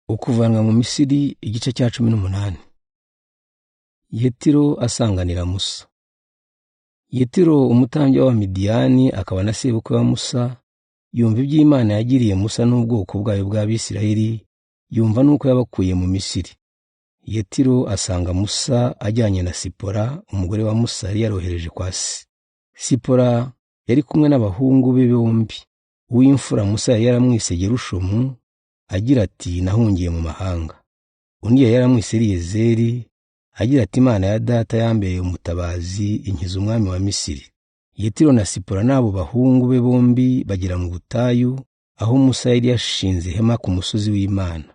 Ukuvanwa mu Misiri, igice cya 18. Yetiro asanganira Musa. Yetiro umutambyi w'Abamidiyani akaba na sebukwe wa Musa, yumva iby'Imana yagiriye Musa n'ubwoko bwayo bw'Abisiraheli, yumva nuko yabakuye mu Misiri. Yetiro asanga Musa ajyanye na Sipora, umugore wa Musa yari yarohereje kwa se. Sipora yari kumwe n'abahungu be bombi. Uw'imfura Musa yari yaramwise Gerushomu, agira ati nahungiye mu mahanga. Undi yari yaramwise Eliyezeri, agira ati Imana ya data yambereye umutabazi inkiza umwami wa Misiri. Yetiro na Sipora n'abo bahungu be bombi bagera mu butayu, aho Musa yari yashinze ihema ku musozi w'Imana.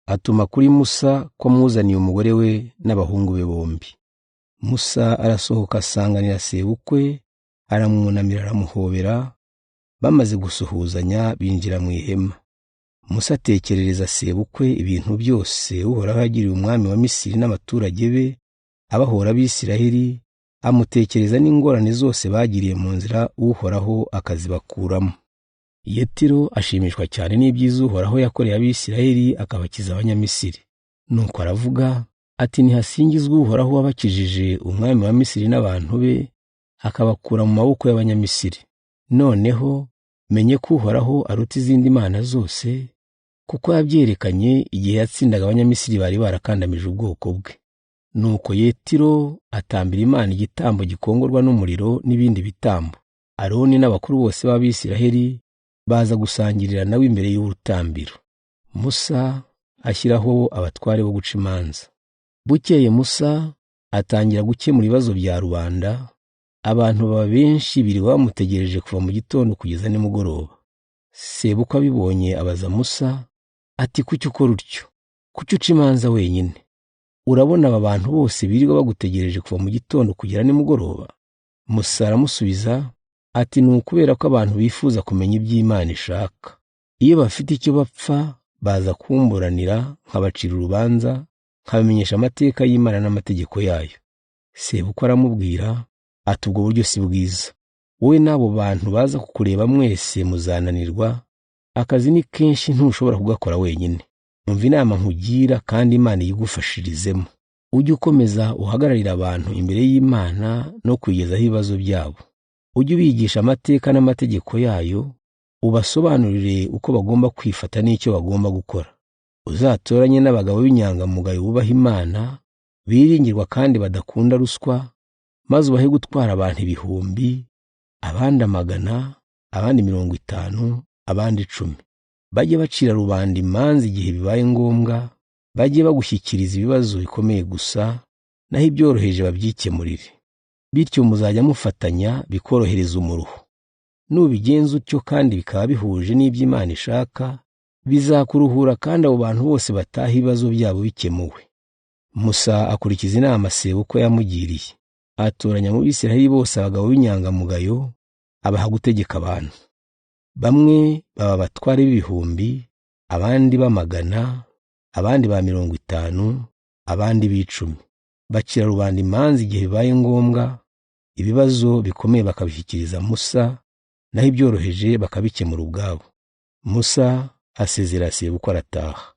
Atuma kuri Musa ko amuzaniye umugore we n'abahungu be bombi. Musa arasohoka asanganira sebukwe, aramwunamira aramuhobera. Bamaze gusuhuzanya binjira mu ihema. Musa atekerereza sebukwe ibintu byose Uhoraho yagiriye umwami wa Misiri n'abaturage be, abahora Abisiraheli, amutekereza n'ingorane zose bagiriye mu nzira Uhoraho akazibakuramo. Yetiro ashimishwa cyane n'ibyiza Uhoraho yakoreye Abisiraheli akabakiza Abanyamisiri. Nuko aravuga ati nihasingizwe Uhoraho wabakijije umwami wa Misiri n'abantu be, akabakura mu maboko y'Abanyamisiri. Noneho menye ko Uhoraho aruta izindi mana zose, kuko yabyerekanye igihe yatsindaga Abanyamisiri bari barakandamije ubwoko bwe. Nuko Yetiro atambira Imana igitambo gikongorwa n'umuriro n'ibindi bitambo. Aroni n'abakuru bose b'Abisiraheli baza gusangirira nawe imbere y'urutambiro. Musa ashyiraho abatware bo guca imanza. Bukeye Musa atangira gukemura ibibazo bya rubanda. Abantu baba benshi biriwe bamutegereje kuva mu gitondo kugeza nimugoroba. Sebukwe abibonye abaza Musa ati kuki ukora utyo? Kuki uca imanza wenyine? Urabona aba bantu bose biriwe bagutegereje kuva mu gitondo kugera nimugoroba? Musa aramusubiza ati ni ukubera ko abantu bifuza kumenya iby'Imana ishaka. Iyo bafite icyo bapfa baza kumburanira, nkabacira urubanza, nkabamenyesha amateka y'Imana n'amategeko yayo. Sebukwe aramubwira ati ubwo buryo si bwiza. Wowe n'abo bantu baza kukureba mwese muzananirwa, akazi ni kenshi ntushobora kugakora wenyine. Umva inama nkugira kandi Imana yigufashirizemo. Ujye ukomeza uhagararira abantu imbere y'Imana no kwigezaho ibibazo byabo. Ujye ubigisha amateka n'amategeko yayo, ubasobanurire uko bagomba kwifata n'icyo bagomba gukora. Uzatoranye n'abagabo b'inyangamugayo bubaha Imana, biringirwa kandi badakunda ruswa, maze ubahe gutwara abantu 1,000, abandi 100, abandi 50, abandi 10. Bajye bacira rubanda imanza igihe bibaye ngombwa, bajye bagushyikiriza ibibazo bikomeye gusa, naho ibyoroheje babyikemurire. Bityo muzajya mufatanya bikorohereza umuruho. Nubigenza utyo kandi bikaba bihuje n'iby'Imana ishaka, bizakuruhura kandi abo bantu bose bataha ibibazo byabo bikemuwe. Musa akurikiza inama sebukwe yamugiriye. Atoranya mu Bisiraheli bose abagabo b'inyangamugayo, abaha gutegeka abantu. Bamwe baba abatware b'1,000, abandi b'100, abandi ba 50, abandi b'10. Bacira rubanda imanza igihe bibaye ngombwa, ibibazo bikomeye bakabishyikiriza Musa, naho ibyoroheje bakabikemura ubwabo. Musa asezera sebukwe arataha.